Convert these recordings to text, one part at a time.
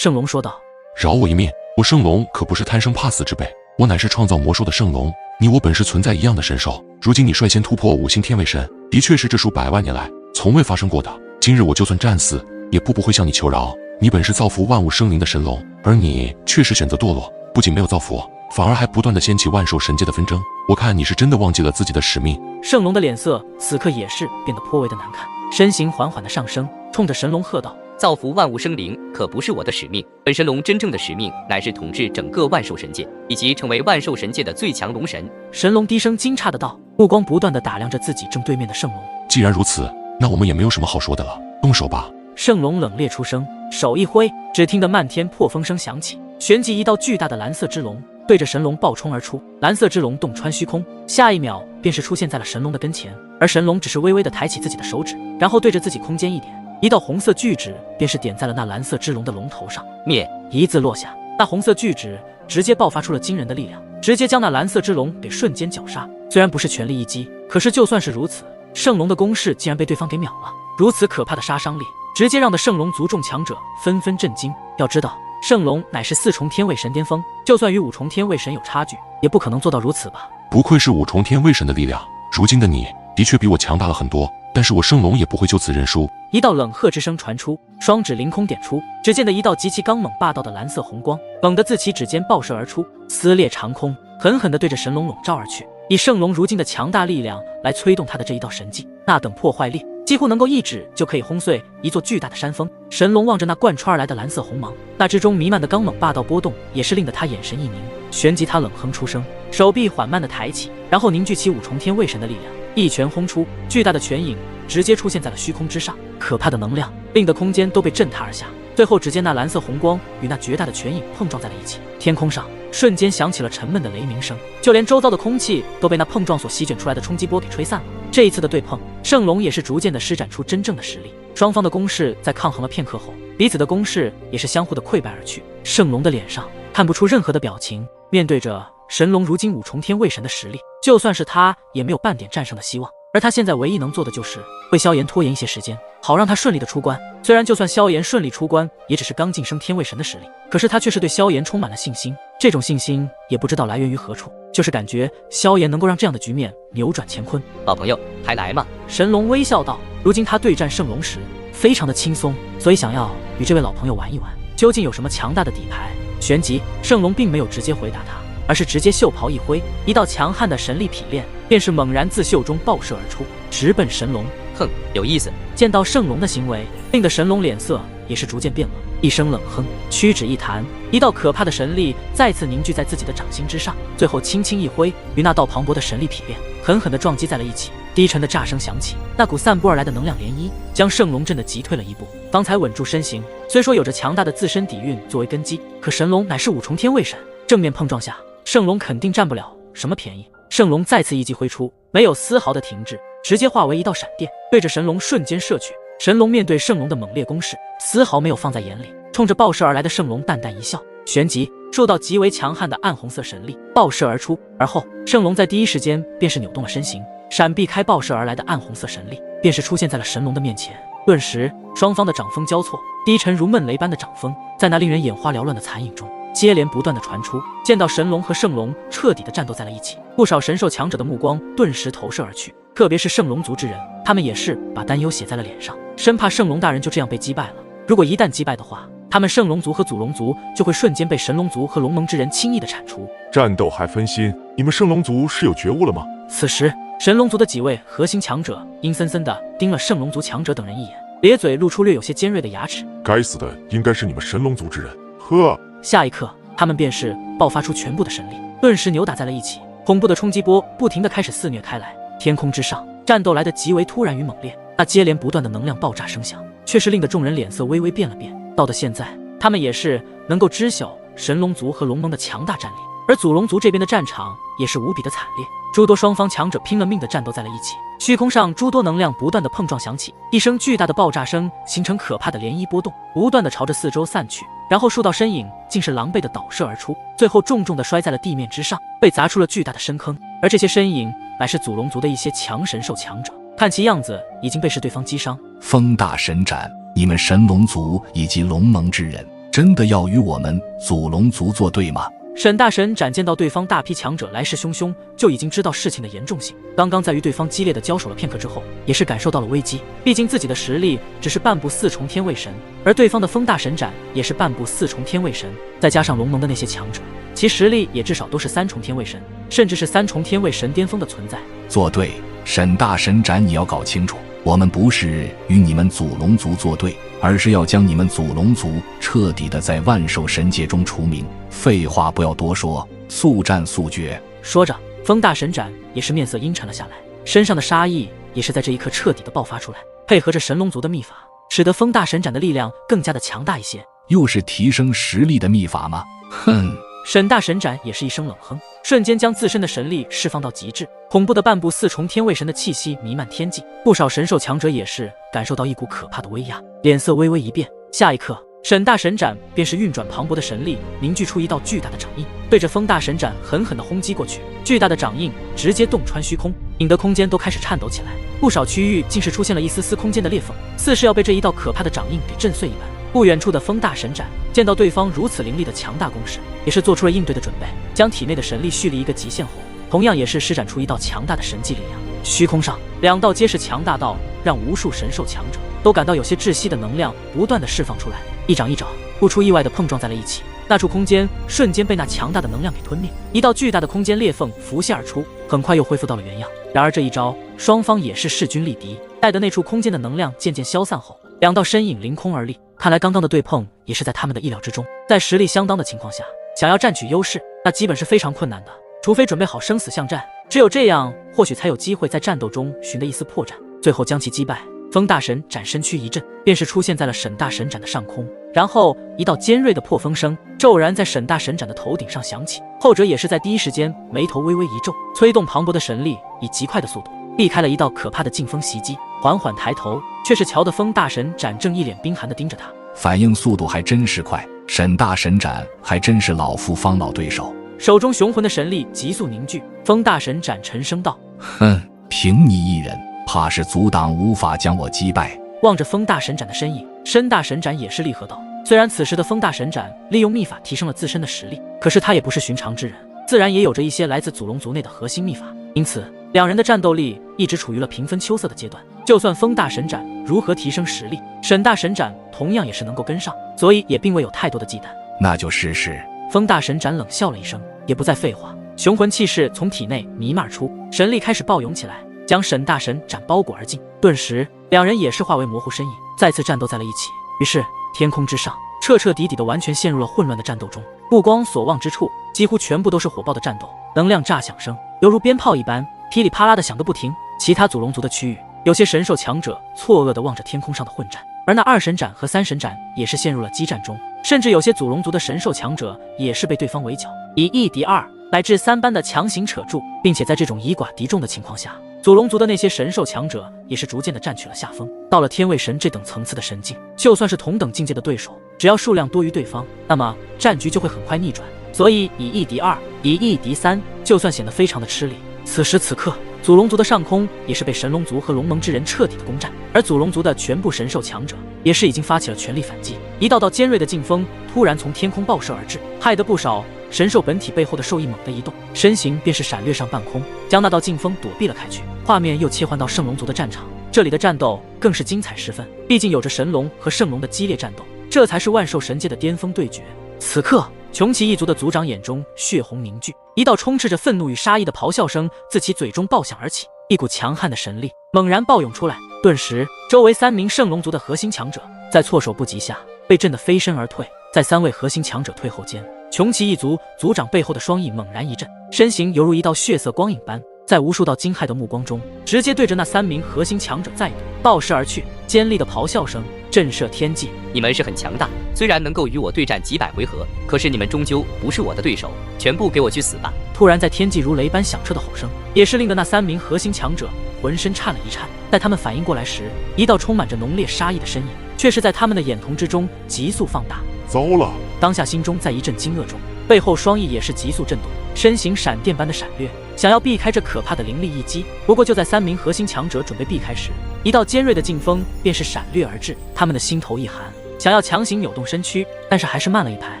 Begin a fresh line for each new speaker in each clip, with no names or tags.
圣龙说道：“
饶我一命！我圣龙可不是贪生怕死之辈，我乃是创造魔兽的圣龙。你我本是存在一样的神兽，如今你率先突破5星天位神，的确是这数百万年来从未发生过的。今日我就算战死，也步步会向你求饶。你本是造福万物生灵的神龙，而你却是选择堕落，不仅没有造福，反而还不断的掀起万兽神界的纷争。我看你是真的忘记了自己的使命。”
圣龙的脸色此刻也是变得颇为的难看，身形缓缓的上升，冲着神龙喝道：“
造福万物生灵可不是我的使命，本神龙真正的使命乃是统治整个万兽神界，以及成为万兽神界的最强龙神。”
神龙低声惊诧的道，目光不断的打量着自己正对面的圣龙。
既然如此，那我们也没有什么好说的了，动手吧。
圣龙冷冽出声，手一挥，只听得漫天破风声响起，旋即一道巨大的蓝色之龙对着神龙暴冲而出。蓝色之龙洞穿虚空，下一秒便是出现在了神龙的跟前，而神龙只是微微的抬起自己的手指，然后对着自己空间一点，一道红色巨指便是点在了那蓝色之龙的龙头上。
灭！
一字落下，那红色巨指直接爆发出了惊人的力量，直接将那蓝色之龙给瞬间绞杀。虽然不是全力一击，可是就算是如此，圣龙的攻势竟然被对方给秒了。如此可怕的杀伤力，直接让的圣龙族众强者纷纷震惊。要知道，圣龙乃是4重天位神巅峰，就算与5重天位神有差距，也不可能做到如此吧？
不愧是5重天位神的力量，如今的你的确比我强大了很多，但是我圣龙也不会就此认输。
一道冷喝之声传出，双指凌空点出，只见得一道极其刚猛霸道的蓝色红光猛地自其指尖爆射而出，撕裂长空，狠狠地对着神龙笼罩而去。以圣龙如今的强大力量来催动他的这一道神技，那等破坏力几乎能够一指就可以轰碎一座巨大的山峰。神龙望着那贯穿而来的蓝色红芒，那之中弥漫的刚猛霸道波动也是令得他眼神一凝，旋即他冷哼出声，手臂缓慢地抬起，然后凝聚起5重天位神的力量，一拳轰出，巨大的拳影直接出现在了虚空之上，可怕的能量令得空间都被震塌而下。最后只见那蓝色红光与那绝大的拳影碰撞在了一起，天空上瞬间响起了沉闷的雷鸣声，就连周遭的空气都被那碰撞所席卷出来的冲击波给吹散了。这一次的对碰，圣龙也是逐渐的施展出真正的实力，双方的攻势在抗衡了片刻后，彼此的攻势也是相互的溃败而去。圣龙的脸上看不出任何的表情，面对着神龙如今5重天位神的实力，就算是他也没有半点战胜的希望。而他现在唯一能做的就是为萧炎拖延一些时间，好让他顺利的出关。虽然就算萧炎顺利出关，也只是刚晋升天位神的实力，可是他却是对萧炎充满了信心。这种信心也不知道来源于何处，就是感觉萧炎能够让这样的局面扭转乾坤。
老朋友，还来吗？
神龙微笑道。如今他对战圣龙时非常的轻松，所以想要与这位老朋友玩一玩，究竟有什么强大的底牌。旋即圣龙并没有直接回答他，而是直接袖袍一挥，一道强悍的神力匹链便是猛然自袖中爆射而出，直奔神龙。
哼，有意思。
见到圣龙的行为，令得神龙脸色也是逐渐变冷，一声冷哼，屈指一弹，一道可怕的神力再次凝聚在自己的掌心之上，最后轻轻一挥，与那道磅礴的神力匹链狠狠地撞击在了一起。低沉的炸声响起，那股散播而来的能量涟漪将圣龙震得急退了一步，方才稳住身形。虽说有着强大的自身底蕴作为根基，可神龙乃是5重天位神，正面碰撞下，圣龙肯定占不了什么便宜。圣龙再次一击挥出，没有丝毫的停滞，直接化为一道闪电，对着神龙瞬间射去。神龙面对圣龙的猛烈攻势，丝毫没有放在眼里，冲着爆射而来的圣龙淡淡一笑，旋即受到极为强悍的暗红色神力爆射而出。而后圣龙在第一时间便是扭动了身形，闪避开爆射而来的暗红色神力，便是出现在了神龙的面前。顿时双方的掌风交错，低沉如闷雷般的掌风在那令人眼花缭乱的残影中接连不断的传出。见到神龙和圣龙彻底的战斗在了一起，不少神兽强者的目光顿时投射而去，特别是圣龙族之人，他们也是把担忧写在了脸上，生怕圣龙大人就这样被击败了。如果一旦击败的话，他们圣龙族和祖龙族就会瞬间被神龙族和龙盟之人轻易的铲除。
战斗还分心，你们圣龙族是有觉悟了吗？
此时神龙族的几位核心强者阴森森地盯了圣龙族强者等人一眼，咧嘴露出略有些尖锐的牙齿。
该死的应该是你们神龙族之人。呵！
下一刻他们便是爆发出全部的神力，顿时扭打在了一起，恐怖的冲击波不停地开始肆虐开来。天空之上战斗来得极为突然与猛烈，那接连不断的能量爆炸声响却是令得众人脸色微微变了变。到的现在，他们也是能够知晓神龙族和龙盟的强大战力，而祖龙族这边的战场也是无比的惨烈，诸多双方强者拼了命的战斗在了一起。虚空上诸多能量不断的碰撞响起，一声巨大的爆炸声形成可怕的涟漪波动，不断的朝着四周散去，然后数道身影竟是狼狈的倒射而出，最后重重的摔在了地面之上，被砸出了巨大的深坑。而这些身影乃是祖龙族的一些强神兽强者，看其样子已经被是对方击伤。
风大神斩，你们神龙族以及龙盟之人真的要与我们祖龙族作对吗？
沈大神展见到对方大批强者来势汹汹，就已经知道事情的严重性。刚刚在与对方激烈的交手了片刻之后，也是感受到了危机。毕竟自己的实力只是半步4重天位神，而对方的风大神斩也是半步4重天位神，再加上龙盟的那些强者，其实力也至少都是3重天位神，甚至是3重天位神巅峰的存在。
作对，沈大神斩你要搞清楚，我们不是与你们祖龙族作对，而是要将你们祖龙族彻底的在万兽神界中除名。废话不要多说，速战速决。
说着，风大神斩也是面色阴沉了下来，身上的杀意也是在这一刻彻底的爆发出来，配合着神龙族的秘法，使得风大神斩的力量更加的强大一些。
又是提升实力的秘法吗？哼！
沈大神斩也是一声冷哼，瞬间将自身的神力释放到极致，恐怖的半步4重天位神的气息弥漫天际，不少神兽强者也是感受到一股可怕的威压，脸色微微一变。下一刻，沈大神斩便是运转磅礴的神力，凝聚出一道巨大的掌印，对着风大神斩狠狠地轰击过去。巨大的掌印直接洞穿虚空，引得空间都开始颤抖起来，不少区域竟是出现了一丝丝空间的裂缝，似是要被这一道可怕的掌印给震碎一般。不远处的风大神斩见到对方如此凌厉的强大攻势，也是做出了应对的准备，将体内的神力蓄力一个极限后，同样也是施展出一道强大的神迹力量。虚空上2道皆是强大到让无数神兽强者都感到有些窒息的能量不断的释放出来，一掌一爪不出意外的碰撞在了一起，那处空间瞬间被那强大的能量给吞灭，一道巨大的空间裂缝浮现而出，很快又恢复到了原样。然而这一招双方也是势均力敌，待得那处空间的能量渐渐消散后，2道身影凌空而立，看来刚刚的对碰也是在他们的意料之中。在实力相当的情况下，想要占据优势，那基本是非常困难的，除非准备好生死相战，只有这样或许才有机会在战斗中寻得一丝破绽，最后将其击败。风大神斩身躯一震，便是出现在了沈大神斩的上空，然后一道尖锐的破风声骤然在沈大神斩的头顶上响起，后者也是在第一时间眉头微微一皱，催动磅礴的神力以极快的速度避开了一道可怕的劲风袭击，缓缓抬头，却是瞧得风大神斩正一脸冰寒地盯着他，
反应速度还真是快，沈大神斩还真是老夫方老对手。
手中雄浑的神力急速凝聚，风大神斩沉声道：
哼，凭你一人，怕是阻挡无法将我击败。
望着风大神斩的身影，申大神斩也是厉喝道。虽然此时的风大神斩利用秘法提升了自身的实力，可是他也不是寻常之人，自然也有着一些来自祖龙族内的核心秘法，因此2人的战斗力一直处于了平分秋色的阶段。就算风大神斩如何提升实力，沈大神斩同样也是能够跟上，所以也并未有太多的忌惮。
那就试试。
风大神斩冷笑了一声，也不再废话，雄浑气势从体内弥漫而出，神力开始暴涌起来，将沈大神斩包裹而尽。顿时2人也是化为模糊身影，再次战斗在了一起。于是天空之上彻彻底底的完全陷入了混乱的战斗中，目光所望之处几乎全部都是火爆的战斗，能量炸响声犹如鞭炮一般噼里啪啦的响个不停。其他祖龙族的区域，有些神兽强者错愕地望着天空上的混战，而那2神斩和3神斩也是陷入了激战中，甚至有些祖龙族的神兽强者也是被对方围剿，以1敌2乃至3般的强行扯住，并且在这种以寡敌众的情况下，祖龙族的那些神兽强者也是逐渐的占据了下风。到了天位神这等层次的神境，就算是同等境界的对手，只要数量多于对方，那么战局就会很快逆转。所以以1敌2，以1敌3，就算显得非常的吃力。此时此刻，祖龙族的上空也是被神龙族和龙盟之人彻底的攻占，而祖龙族的全部神兽强者也是已经发起了全力反击。一道道尖锐的劲风突然从天空爆射而至，害得不少神兽本体背后的兽翼猛地一动，身形便是闪掠上半空，将那道劲风躲避了开去。画面又切换到圣龙族的战场，这里的战斗更是精彩十分，毕竟有着神龙和圣龙的激烈战斗，这才是万兽神界的巅峰对决。此刻穷奇一族的族长眼中血红凝聚，一道充斥着愤怒与杀意的咆哮声自其嘴中爆响而起，一股强悍的神力猛然暴涌出来。顿时周围3名圣龙族的核心强者在措手不及下被震得飞身而退。在3位核心强者退后间，穷奇一族族长背后的双翼猛然一震，身形犹如一道血色光影般，在无数道惊骇的目光中直接对着那3名核心强者再度爆射而去，尖利的咆哮声震慑天际。
你们是很强大，虽然能够与我对战几百回合，可是你们终究不是我的对手，全部给我去死吧！
突然在天际如雷般响彻的吼声，也是令得那3名核心强者浑身颤了一颤。待他们反应过来时，一道充满着浓烈杀意的身影却是在他们的眼瞳之中急速放大。
糟了！
当下心中在一阵惊愕中，背后双翼也是急速震动，身形闪电般的闪掠，想要避开这可怕的凌厉一击。不过就在3名核心强者准备避开时，一道尖锐的劲风便是闪掠而至，他们的心头一寒，想要强行扭动身躯，但是还是慢了一拍。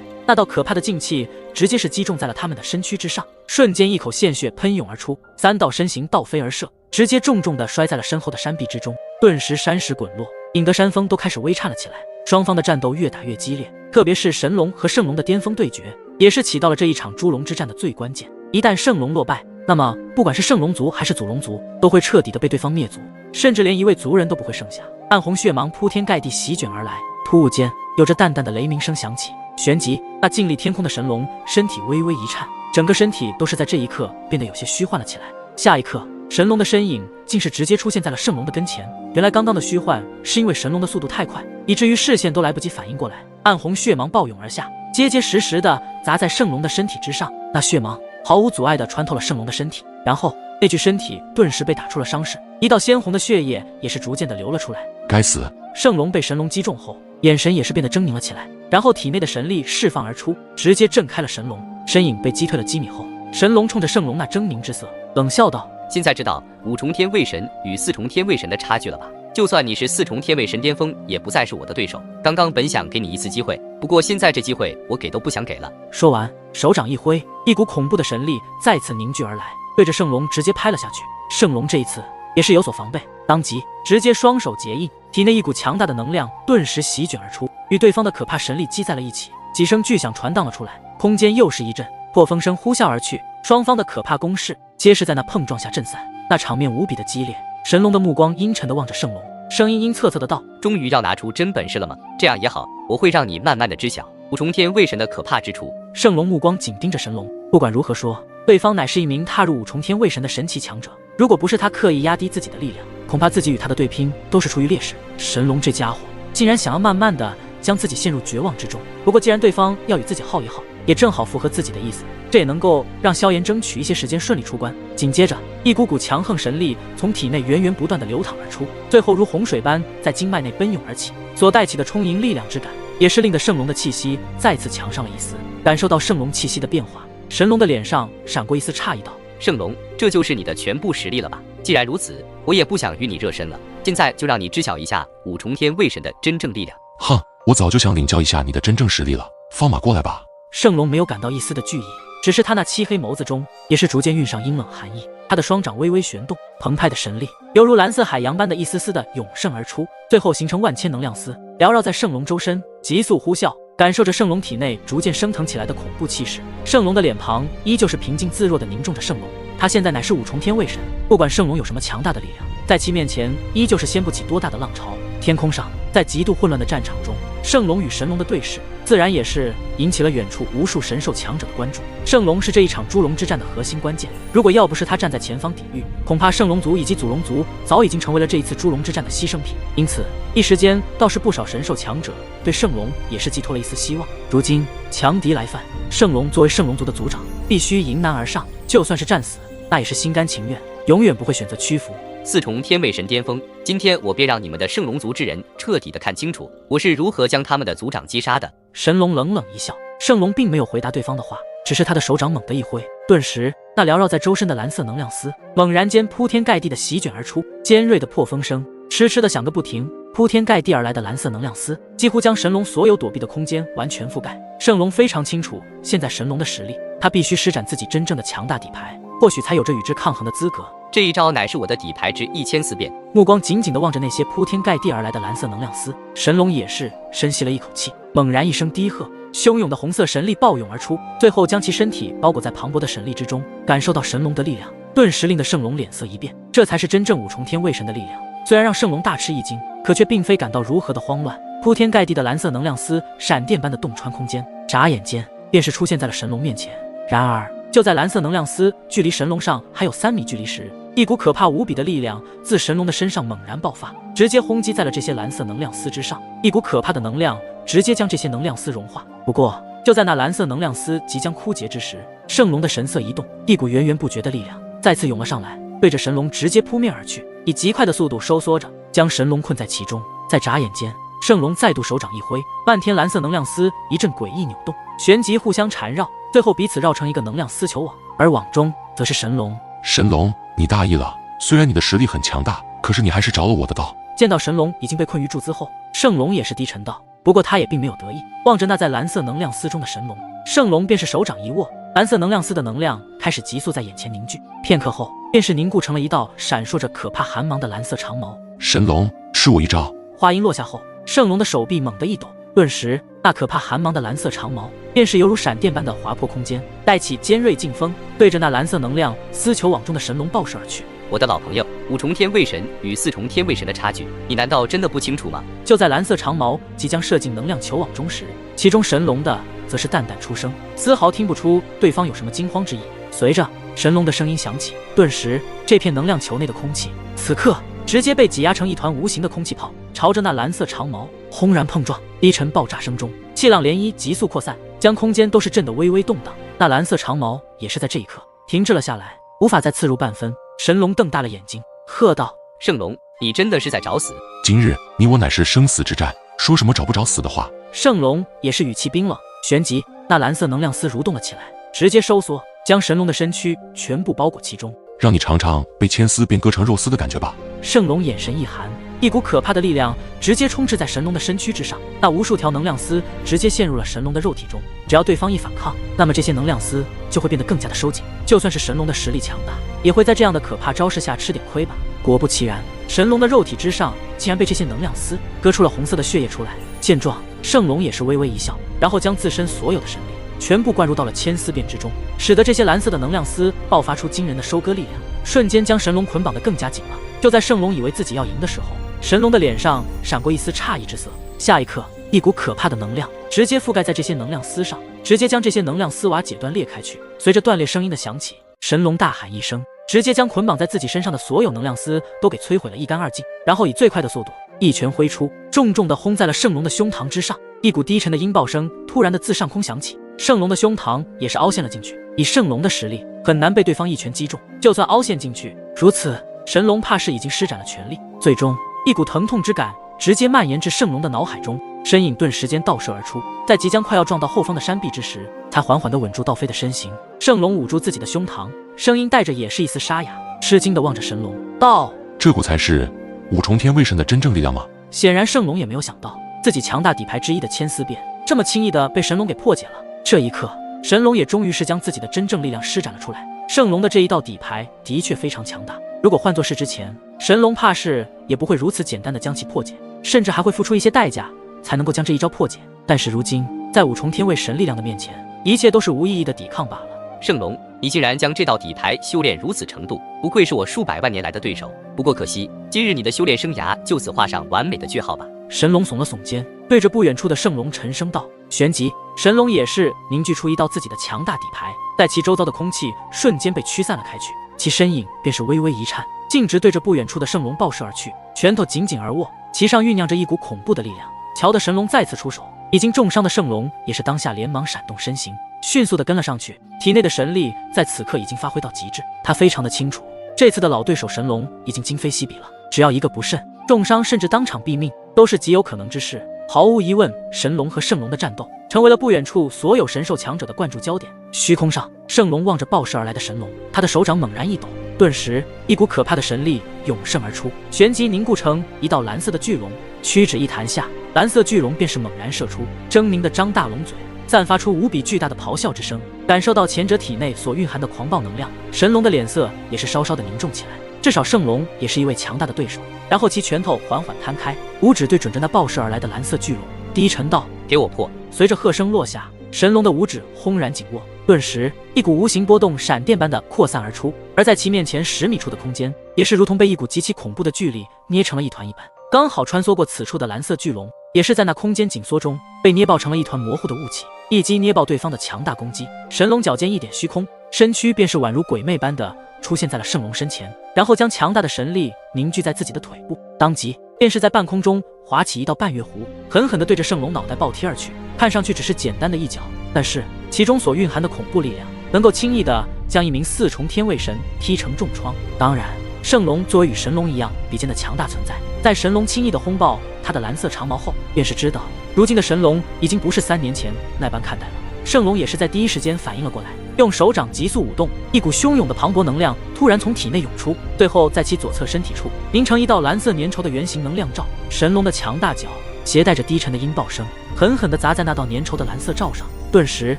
那道可怕的劲气直接是击中在了他们的身躯之上，瞬间一口鲜血喷涌而出，3道身形倒飞而射，直接重重地摔在了身后的山壁之中。顿时山石滚落，引得山峰都开始微颤了起来。双方的战斗越打越激烈，特别是神龙和圣龙的巅峰对决，也是起到了这一场猪龙之战的最关键。一旦圣龙落败，那么不管是圣龙族还是祖龙族，都会彻底的被对方灭族，甚至连一位族人都不会剩下。暗红血芒铺天盖地席卷而来，突兀间有着淡淡的雷鸣声响起，旋即那静立天空的神龙身体微微一颤，整个身体都是在这一刻变得有些虚幻了起来。下一刻，神龙的身影竟是直接出现在了圣龙的跟前。原来刚刚的虚幻是因为神龙的速度太快，以至于视线都来不及反应过来，暗红血芒暴涌而下，结结实实的砸在圣龙的身体之上。那血芒毫无阻碍地穿透了圣龙的身体，然后那具身体顿时被打出了伤势，一道鲜红的血液也是逐渐的流了出来。
该死！
圣龙被神龙击中后，眼神也是变得狰狞了起来，然后体内的神力释放而出，直接震开了神龙，身影被击退了几米后，神龙冲着圣龙那狰狞之色冷笑道：
现在知道5重天卫神与4重天卫神的差距了吧？就算你是4重天卫神巅峰，也不再是我的对手。刚刚本想给你一次机会，不过现在这机会我给都不想给了。
说完，手掌一挥，一股恐怖的神力再次凝聚而来，对着圣龙直接拍了下去。圣龙这一次也是有所防备，当即直接双手结印，体内一股强大的能量顿时席卷而出，与对方的可怕神力击在了一起。几声巨响传荡了出来，空间又是一震，破风声呼啸而去，双方的可怕攻势皆是在那碰撞下震散，那场面无比的激烈。神龙的目光阴沉地望着圣龙，声音阴恻恻的道：
终于要拿出真本事了吗？这样也好，我会让你慢慢的知晓5重天卫神的可怕之处。
圣龙目光紧盯着神龙，不管如何说，对方乃是一名踏入5重天卫神的神奇强者，如果不是他刻意压低自己的力量，恐怕自己与他的对拼都是处于劣势。神龙这家伙竟然想要慢慢的将自己陷入绝望之中，不过既然对方要与自己耗一耗，也正好符合自己的意思，这也能够让萧炎争取一些时间顺利出关。紧接着，一股股强横神力从体内源源不断的流淌而出，最后如洪水般在经脉内奔涌而起，所带起的充盈力量之感，也是令得圣龙的气息再次强上了一丝。感受到圣龙气息的变化，神龙的脸上闪过一丝诧异道：
圣龙，这就是你的全部实力了吧？既然如此，我也不想与你热身了，现在就让你知晓一下5重天卫神的真正力量。
哼，我早就想领教一下你的真正实力了，放马过来吧。
圣龙没有感到一丝的惧意，只是他那漆黑眸子中也是逐渐蕴上阴冷寒意。他的双掌微微旋动，澎湃的神力犹如蓝色海洋般的一丝丝的涌盛而出，最后形成万千能量丝，缭绕在圣龙周身，急速呼啸。感受着圣龙体内逐渐升腾起来的恐怖气势，圣龙的脸庞依旧是平静自若地凝重着圣龙。他现在乃是5重天卫神，不管圣龙有什么强大的力量，在其面前依旧是掀不起多大的浪潮。天空上，在极度混乱的战场中，圣龙与神龙的对视，自然也是引起了远处无数神兽强者的关注。圣龙是这一场猪龙之战的核心关键，如果要不是他站在前方抵御，恐怕圣龙族以及祖龙族早已经成为了这一次猪龙之战的牺牲品。因此，一时间倒是不少神兽强者对圣龙也是寄托了一丝希望。如今强敌来犯，圣龙作为圣龙族的族长，必须迎难而上，就算是战死，那也是心甘情愿，永远不会选择屈服。
4重天卫神巅峰，今天我便让你们的圣龙族之人彻底的看清楚，我是如何将他们的族长击杀的。
神龙冷冷一笑，圣龙并没有回答对方的话，只是他的手掌猛地一挥，顿时那缭绕在周身的蓝色能量丝猛然间铺天盖地的席卷而出，尖锐的破风声痴痴的响个不停，铺天盖地而来的蓝色能量丝几乎将神龙所有躲避的空间完全覆盖。圣龙非常清楚现在神龙的实力，他必须施展自己真正的强大底牌，或许才有着与之抗衡的资格。
这一招乃是我的底牌之1000变。
目光紧紧地望着那些铺天盖地而来的蓝色能量丝，神龙也是深吸了一口气，猛然一声低喝，汹涌的红色神力暴涌而出，最后将其身体包裹在磅礴的神力之中。感受到神龙的力量，顿时令得圣龙脸色一变，这才是真正5重天卫神的力量。虽然让圣龙大吃一惊，可却并非感到如何的慌乱。铺天盖地的蓝色能量丝闪电般的洞穿空间，眨眼间便是出现在了神龙面前。然而就在蓝色能量丝距离神龙上还有3米距离时，一股可怕无比的力量自神龙的身上猛然爆发，直接轰击在了这些蓝色能量丝之上。一股可怕的能量直接将这些能量丝融化。不过就在那蓝色能量丝即将枯竭之时，圣龙的神色一动，一股源源不绝的力量再次涌了上来，对着神龙直接扑面而去，以极快的速度收缩着，将神龙困在其中。在眨眼间，圣龙再度手掌一挥，漫天蓝色能量丝一阵诡异扭动，旋即互相缠绕，最后彼此绕成一个能量丝球网，而网中则是神龙。
神龙，你大意了，虽然你的实力很强大，可是你还是着了我的道。
见到神龙已经被困于注资后，圣龙也是低沉道：不过他也并没有得意，望着那在蓝色能量丝中的神龙，圣龙便是手掌一握，蓝色能量丝的能量开始急速在眼前凝聚，片刻后便是凝固成了一道闪烁着可怕寒芒的蓝色长矛。
神龙，示我一招。
话音落下后，圣龙的手臂猛地一抖，顿时那可怕寒芒的蓝色长矛便是犹如闪电般的划破空间，带起尖锐劲风，对着那蓝色能量丝球网中的神龙爆射而去。
我的老朋友，五重天卫神与四重天卫神的差距，你难道真的不清楚吗？
就在蓝色长矛即将射进能量球网中时，其中神龙的则是淡淡出声，丝毫听不出对方有什么惊慌之意。随着神龙的声音响起，顿时这片能量球内的空气此刻直接被挤压成一团无形的空气泡，朝着那蓝色长矛轰然碰撞。低沉爆炸声中，气浪涟漪急速扩散，将空间都是震得微微动荡。那蓝色长矛也是在这一刻停滞了下来，无法再刺入半分。神龙瞪大了眼睛，喝道：“
圣龙，你真的是在找死？
今日你我乃是生死之战，说什么找不着死的话？”
圣龙也是语气冰冷，旋即那蓝色能量丝蠕动了起来，直接收缩，将神龙的身躯全部包裹其中。
让你尝尝被牵丝便割成肉丝的感觉吧。
圣龙眼神一寒，一股可怕的力量直接充斥在神龙的身躯之上，那无数条能量丝直接陷入了神龙的肉体中。只要对方一反抗，那么这些能量丝就会变得更加的收紧，就算是神龙的实力强大，也会在这样的可怕招式下吃点亏吧。果不其然，神龙的肉体之上竟然被这些能量丝割出了红色的血液出来。见状，圣龙也是微微一笑，然后将自身所有的神力全部灌入到了牵丝变之中，使得这些蓝色的能量丝爆发出惊人的收割力量，瞬间将神龙捆绑得更加紧了。就在圣龙以为自己要赢的时候，神龙的脸上闪过一丝诧异之色，下一刻，一股可怕的能量直接覆盖在这些能量丝上，直接将这些能量丝瓦解断裂开去。随着断裂声音的响起，神龙大喊一声，直接将捆绑在自己身上的所有能量丝都给摧毁了一干二净，然后以最快的速度一拳挥出，重重地轰在了圣龙的胸膛之上。一股低沉的音爆声突然的自上空响起，圣龙的胸膛也是凹陷了进去。以圣龙的实力，很难被对方一拳击中，就算凹陷进去，如此神龙怕是已经施展了全力。最终，一股疼痛之感直接蔓延至圣龙的脑海中，身影顿时间倒射而出，在即将快要撞到后方的山壁之时，才缓缓地稳住倒飞的身形。圣龙捂住自己的胸膛，声音带着也是一丝沙哑，吃惊地望着神龙道：“
这股才是五重天卫神的真正力量吗？”
显然圣龙也没有想到，自己强大底牌之一的牵丝变这么轻易地被神龙给破解了。这一刻，神龙也终于是将自己的真正力量施展了出来。圣龙的这一道底牌的确非常强大，如果换作是之前，神龙怕是也不会如此简单的将其破解，甚至还会付出一些代价才能够将这一招破解。但是如今，在五重天卫神力量的面前，一切都是无意义的抵抗罢了。
圣龙，你竟然将这道底牌修炼如此程度，不愧是我数百万年来的对手。不过可惜，今日你的修炼生涯就此画上完美的句号吧。
神龙耸了耸肩，对着不远处的圣龙沉声道。旋即，神龙也是凝聚出一道自己的强大底牌，在其周遭的空气瞬间被驱散了开去，其身影便是微微一颤，径直对着不远处的圣龙爆射而去，拳头紧紧而握，其上酝酿着一股恐怖的力量。瞧得神龙再次出手，已经重伤的圣龙也是当下连忙闪动身形，迅速地跟了上去，体内的神力在此刻已经发挥到极致。他非常的清楚，这次的老对手神龙已经今非昔比了，只要一个不慎，重伤甚至当场毙命都是极有可能之事。毫无疑问，神龙和圣龙的战斗成为了不远处所有神兽强者的关注焦点。虚空上，圣龙望着爆射而来的神龙，他的手掌猛然一抖，顿时一股可怕的神力涌盛而出，旋即凝固成一道蓝色的巨龙，屈指一弹下，蓝色巨龙便是猛然射出，狰狞的张大龙嘴，散发出无比巨大的咆哮之声。感受到前者体内所蕴含的狂暴能量，神龙的脸色也是稍稍的凝重起来。至少圣龙也是一位强大的对手。然后其拳头缓缓摊开，五指对准着那爆射而来的蓝色巨龙，低沉道：“
给我破！”
随着喝声落下，神龙的五指轰然紧握，顿时一股无形波动闪电般的扩散而出，而在其面前10米处的空间，也是如同被一股极其恐怖的巨力捏成了一团一般。刚好穿梭过此处的蓝色巨龙，也是在那空间紧缩中被捏爆成了一团模糊的雾气，一击捏爆对方的强大攻击。神龙脚尖一点虚空，身躯便是宛如鬼魅般的出现在了圣龙身前，然后将强大的神力凝聚在自己的腿部，当即便是在半空中划起一道半月弧，狠狠地对着圣龙脑袋暴踢而去。看上去只是简单的一脚，但是其中所蕴含的恐怖力量，能够轻易地将一名4重天卫神踢成重创。当然，圣龙作为与神龙一样比肩的强大存在，在神龙轻易地轰爆他的蓝色长矛后，便是知道如今的神龙已经不是3年前那般看待了。圣龙也是在第一时间反应了过来，用手掌急速舞动，一股汹涌的磅礴能量突然从体内涌出，最后在其左侧身体处凝成一道蓝色粘稠的圆形能量罩。神龙的强大脚携带着低沉的音爆声，狠狠地砸在那道粘稠的蓝色罩上。顿时，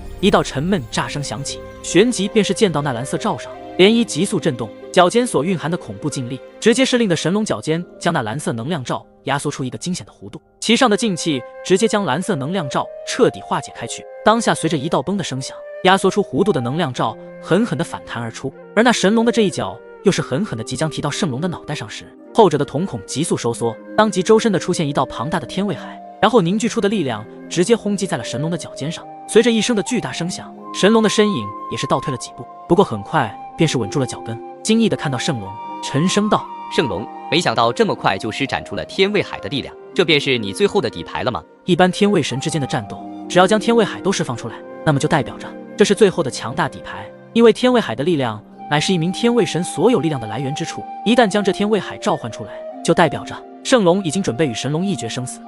一道沉闷炸声响起，旋即便是溅到那蓝色罩上，涟漪急速震动，脚尖所蕴含的恐怖劲力，直接是令的神龙脚尖将那蓝色能量罩压缩出一个惊险的弧度，其上的劲气直接将蓝色能量罩彻底化解开去。当下随着一道崩的声响，压缩出弧度的能量罩狠狠地反弹而出，而那神龙的这一脚又是狠狠地即将提到圣龙的脑袋上时，后者的瞳孔急速收缩，当即周身的出现一道庞大的天位海，然后凝聚出的力量直接轰击在了神龙的脚尖上。随着一声的巨大声响，神龙的身影也是倒退了几步，不过很快便是稳住了脚跟，惊异地看到圣龙，沉声道：
圣龙，没想到这么快就施展出了天位海的力量，这便是你最后的底牌了吗？
一般天位神之间的战斗，只要将天位海都释放出来，那么就代表着这是最后的强大底牌，因为天位海的力量乃是一名天位神所有力量的来源之处，一旦将这天位海召唤出来，就代表着圣龙已经准备与神龙一决生死。